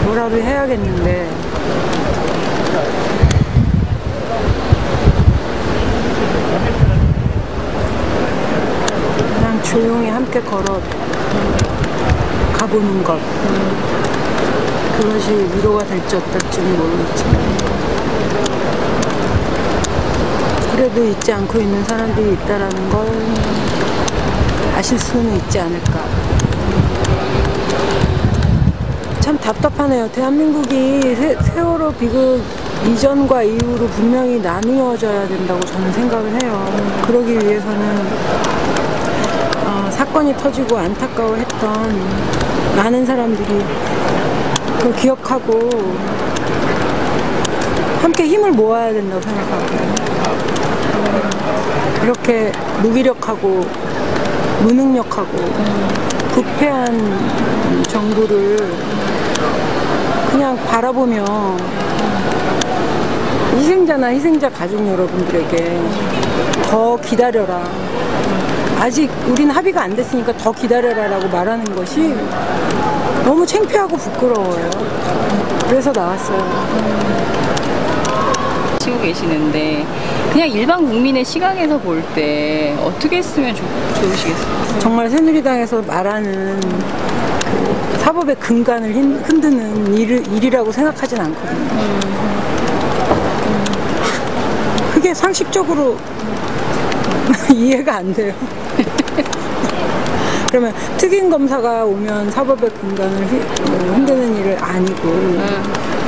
뭐라도 해야겠는데 그냥 조용히 함께 걸어 가보는 것, 그것이 위로가 될지 어떨지는 모르겠지만 그래도 잊지 않고 있는 사람들이 있다라는 걸 아실 수는 있지 않을까. 참 답답하네요. 대한민국이 세월호 비극 이전과 이후로 분명히 나누어져야 된다고 저는 생각을 해요. 그러기 위해서는 사건이 터지고 안타까워했던 많은 사람들이 그걸 기억하고 함께 힘을 모아야 된다고 생각하고, 이렇게 무기력하고 무능력하고 부패한 정부를 그냥 바라보며 희생자나 희생자 가족 여러분들에게 더 기다려라, 아직 우린 합의가 안 됐으니까 더 기다려라 라고 말하는 것이 너무 창피하고 부끄러워요. 그래서 나왔어요. 치고 계시는데 그냥 일반 국민의 시각에서 볼 때 어떻게 했으면 좋으시겠어요? 정말 새누리당에서 말하는 그 사법의 근간을 흔드는 일이라고 생각하진 않거든요. 그게 상식적으로 이해가 안 돼요. 그러면 특임검사가 오면 사법의 근간을 흔드는 일을 아니고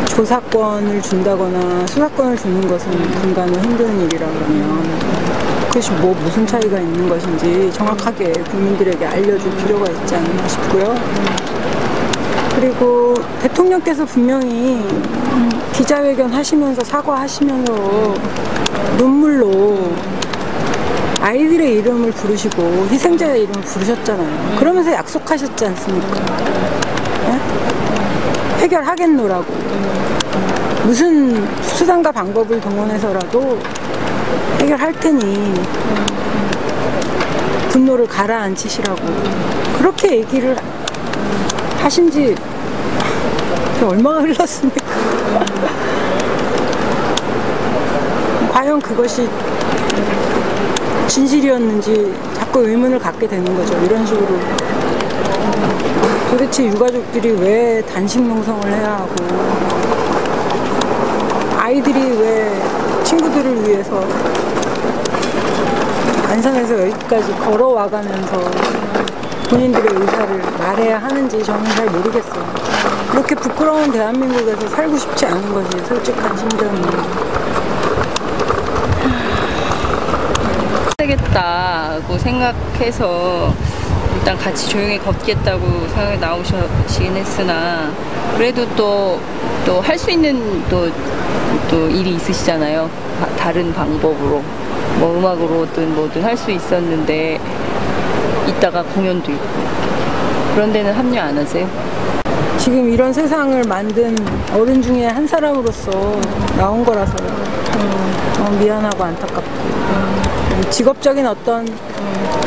조사권을 준다거나 수사권을 주는 것은 근간을 흔드는 일이라 그러면 그것이 무슨 차이가 있는 것인지 정확하게 국민들에게 알려줄 필요가 있지 않나 싶고요. 그리고 대통령께서 분명히 기자회견 하시면서 사과하시면서 눈물로 아이들의 이름을 부르시고 희생자의 이름을 부르셨잖아요. 그러면서 약속하셨지 않습니까? 네? 해결하겠노라고. 무슨 수단과 방법을 동원해서라도 해결할 테니 분노를 가라앉히시라고 그렇게 얘기를 하신 지 얼마가 흘렀습니까? 과연 그것이 진실이었는지 자꾸 의문을 갖게 되는 거죠. 이런 식으로 도대체 유가족들이 왜 단식 농성을 해야 하고 아이들이 왜 친구들을 위해서 안산에서 여기까지 걸어와가면서 본인들의 의사를 말해야 하는지 저는 잘 모르겠어요. 그렇게 부끄러운 대한민국에서 살고 싶지 않은 것이 솔직한 심정이에요. 되겠다고 생각해서 일단 같이 조용히 걷겠다고 생각이 나오시긴 했으나 그래도 또 할 수 있는 또 일이 있으시잖아요. 다른 방법으로 뭐 음악으로든 뭐든 할 수 있었는데 이따가 공연도 있고 그런 데는 합류 안 하세요? 지금 이런 세상을 만든 어른 중에 한 사람으로서 나온 거라서요. 미안하고 안타깝고 직업적인 어떤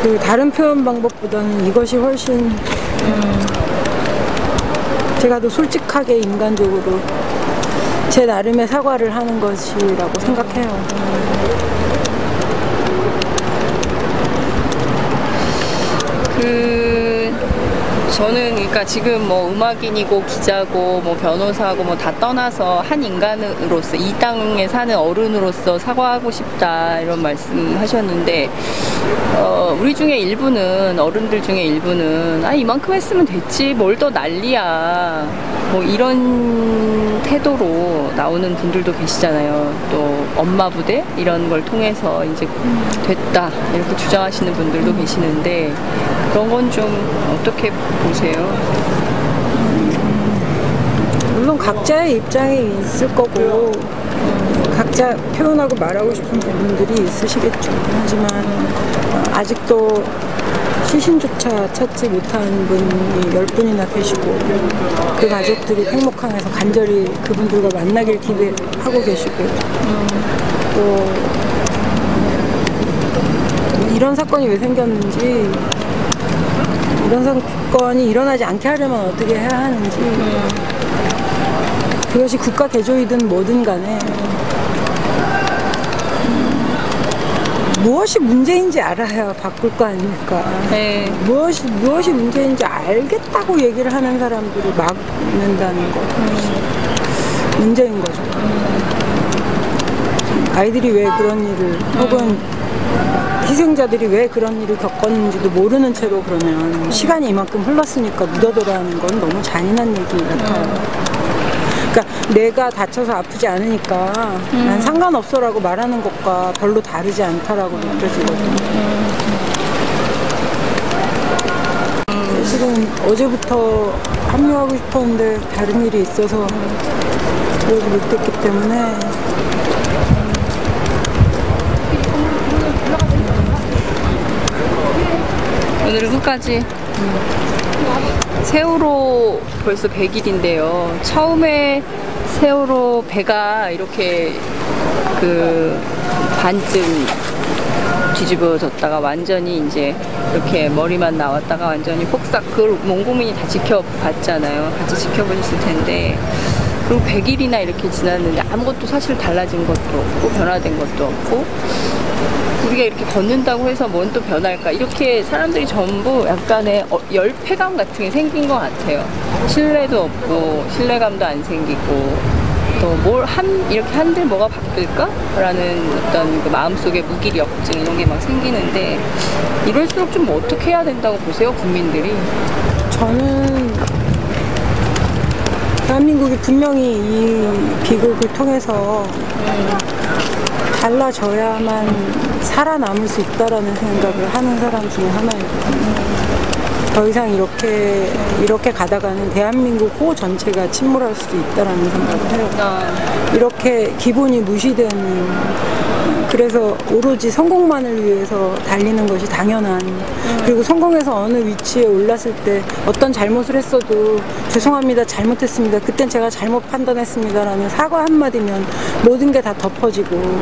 그 다른 표현 방법보다는 이것이 훨씬 제가 더 솔직하게 인간적으로 제 나름의 사과를 하는 것이라고 생각해요. 저는 그러니까 지금 뭐 음악인이고 기자고 뭐 변호사고 뭐 다 떠나서 한 인간으로서 이 땅에 사는 어른으로서 사과하고 싶다 이런 말씀하셨는데 우리 중에 일부는 어른들 중에 일부는 이만큼 했으면 됐지 뭘 더 난리야 뭐 이런 태도로 나오는 분들도 계시잖아요. 또 엄마 부대 이런 걸 통해서 이제 됐다 이렇게 주장하시는 분들도 계시는데 그런 건 좀 어떻게 보세요? 물론 각자의 입장이 있을 거고 각자 표현하고 말하고 싶은 부분들이 있으시겠죠. 하지만 아직도 시신조차 찾지 못한 분이 10분이나 계시고 그 가족들이 행복항에서 간절히 그분들과 만나길 기대하고 계시고 또 이런 사건이 왜 생겼는지 이런 사건이 일어나지 않게 하려면 어떻게 해야 하는지 그것이 국가 개조이든 뭐든 간에 무엇이 문제인지 알아야 바꿀 거 아닙니까? 네. 무엇이 문제인지 알겠다고 얘기를 하는 사람들을 막는다는 것 문제인 거죠. 아이들이 왜 그런 일을 혹은 희생자들이 왜 그런 일을 겪었는지도 모르는 채로 그러면 시간이 이만큼 흘렀으니까 묻어둬라는 건 너무 잔인한 얘기 같아요. 그러니까 내가 다쳐서 아프지 않으니까 난 상관없어라고 말하는 것과 별로 다르지 않다라고 느껴지거든요. 지금 어제부터 합류하고 싶었는데 다른 일이 있어서 그러지 못했기 때문에 오늘은 끝까지 세월호 벌써 100일인데요. 처음에 세월호 배가 이렇게 그 반쯤 뒤집어졌다가 완전히 이제 이렇게 머리만 나왔다가 완전히 폭삭, 그걸 온 국민이 다 지켜봤잖아요. 같이 지켜보셨을 텐데. 그리고 100일이나 이렇게 지났는데 아무것도 사실 달라진 것도 없고 변화된 것도 없고, 우리가 이렇게 걷는다고 해서 뭔 또 변할까, 이렇게 사람들이 전부 약간의 열패감 같은 게 생긴 것 같아요. 신뢰도 없고 신뢰감도 안 생기고, 또 이렇게 한들 뭐가 바뀔까? 라는 어떤 그 마음속에 무기력증 이런 게 막 생기는데, 이럴수록 좀 어떻게 해야 된다고 보세요, 국민들이? 저는 대한민국이 분명히 이 비극을 통해서 달라져야만 살아남을 수 있다라는 생각을 하는 사람 중에 하나이거든요. 더 이상 이렇게 가다가는 대한민국 호 전체가 침몰할 수도 있다라는 생각을 해요. 이렇게 기본이 무시되는, 그래서 오로지 성공만을 위해서 달리는 것이 당연한, 그리고 성공해서 어느 위치에 올랐을 때 어떤 잘못을 했어도 죄송합니다, 잘못했습니다, 그땐 제가 잘못 판단했습니다라는 사과 한마디면 모든 게 다 덮어지고,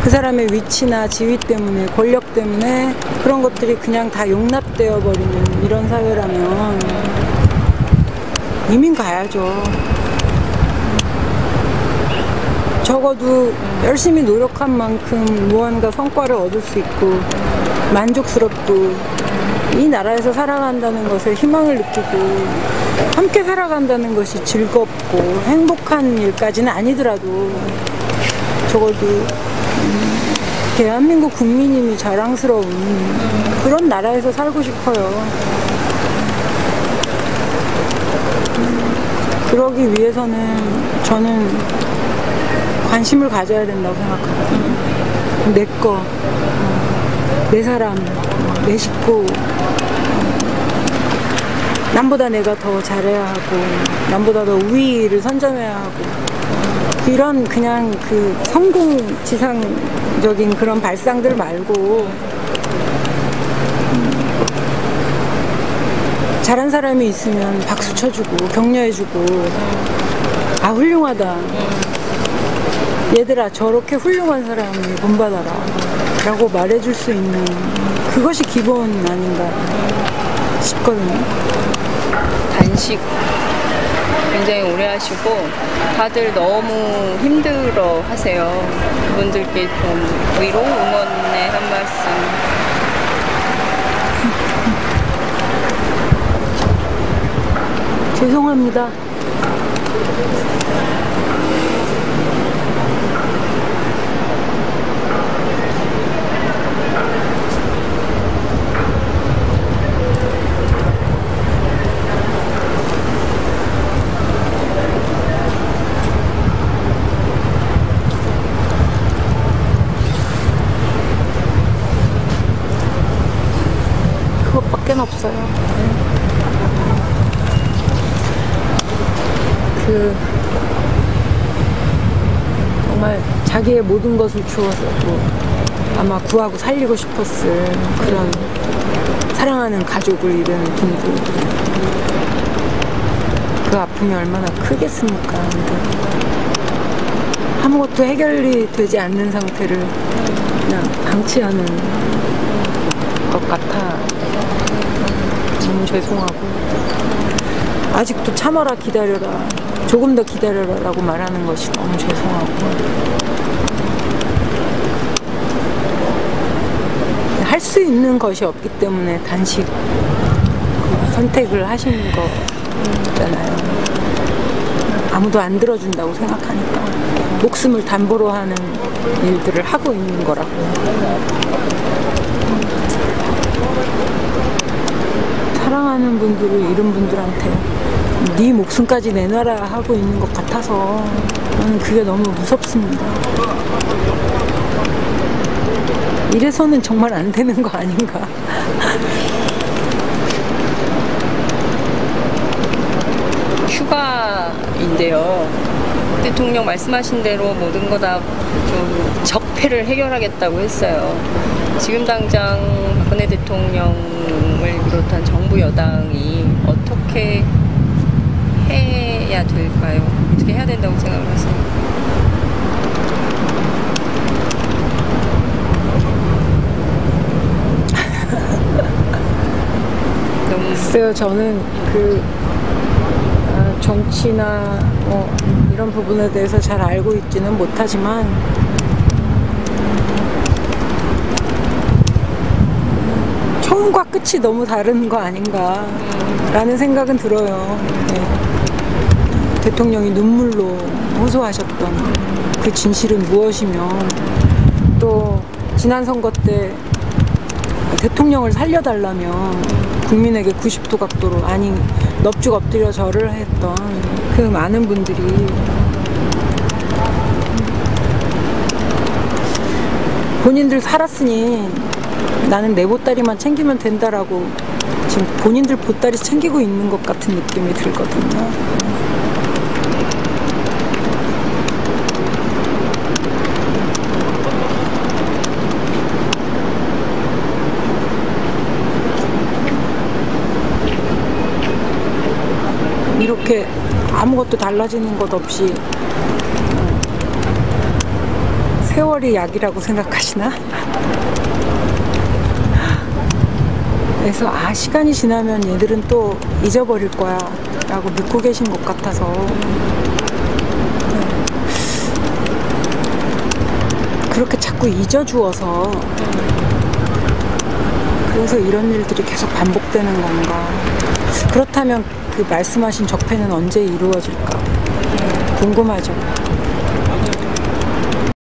그 사람의 위치나 지위 때문에, 권력 때문에 그런 것들이 그냥 다 용납되어 버리는 이런 사회라면 이민 가야죠. 적어도 열심히 노력한 만큼 무언가 성과를 얻을 수 있고 만족스럽고, 이 나라에서 살아간다는 것에 희망을 느끼고 함께 살아간다는 것이 즐겁고 행복한 일까지는 아니더라도 적어도 대한민국 국민님이 자랑스러운 그런 나라에서 살고 싶어요. 그러기 위해서는 저는 관심을 가져야 된다고 생각하거든요. 내 거, 내 사람, 내 식구, 남보다 내가 더 잘해야 하고 남보다 더 우위를 선점해야 하고, 이런 그냥 그 성공지상적인 그런 발상들 말고 잘한 사람이 있으면 박수 쳐주고 격려해주고, 아 훌륭하다, 얘들아 저렇게 훌륭한 사람을 본받아라 라고 말해줄 수 있는, 그것이 기본 아닌가 싶거든요. 단식 굉장히 오래 하시고 다들 너무 힘들어 하세요. 그분들께 좀 위로 응원의 한 말씀. 죄송합니다. 그것밖에 없어요. 정말 자기의 모든 것을 주어서도 아마 구하고 살리고 싶었을 그런 사랑하는 가족을 잃은 분들, 그 아픔이 얼마나 크겠습니까. 아무것도 해결이 되지 않는 상태를 그냥 방치하는 것 같아 너무 죄송하고, 아직도 참아라 기다려라 조금 더 기다려라라고 말하는 것이 너무 죄송하고, 할 수 있는 것이 없기 때문에 단식 선택을 하신 거잖아요. 아무도 안 들어준다고 생각하니까 목숨을 담보로 하는 일들을 하고 있는 거라고. 사랑하는 분들을 잃은 분들한테 네 목숨까지 내놔라 하고 있는 것 같아서 저는 그게 너무 무섭습니다. 이래서는 정말 안 되는 거 아닌가. 휴가인데요. 대통령 말씀하신 대로 모든 거 다 좀 적폐를 해결하겠다고 했어요. 지금 당장 박근혜 대통령을 비롯한 정부 여당이 어떻게 해야 될까요? 어떻게 해야 된다고 생각을 하세요? 글쎄요, 저는 정치나 이런 부분에 대해서 잘 알고 있지는 못하지만 처음과 끝이 너무 다른 거 아닌가 라는 생각은 들어요. 네. 대통령이 눈물로 호소하셨던 그 진실은 무엇이며, 또 지난 선거 때 대통령을 살려달라며 국민에게 90도 각도로, 아니 넙죽 엎드려 절을 했던 그 많은 분들이 본인들 살았으니 나는 내 보따리만 챙기면 된다라고 지금 본인들 보따리 챙기고 있는 것 같은 느낌이 들거든요. 이렇게 아무것도 달라지는 것 없이 세월이 약이라고 생각하시나? 그래서 시간이 지나면 얘들은 또 잊어버릴 거야 라고 믿고 계신 것 같아서, 그렇게 자꾸 잊어주어서 그래서 이런 일들이 계속 반복되는 건가. 그렇다면 그 말씀하신 적폐는 언제 이루어질까 궁금하죠.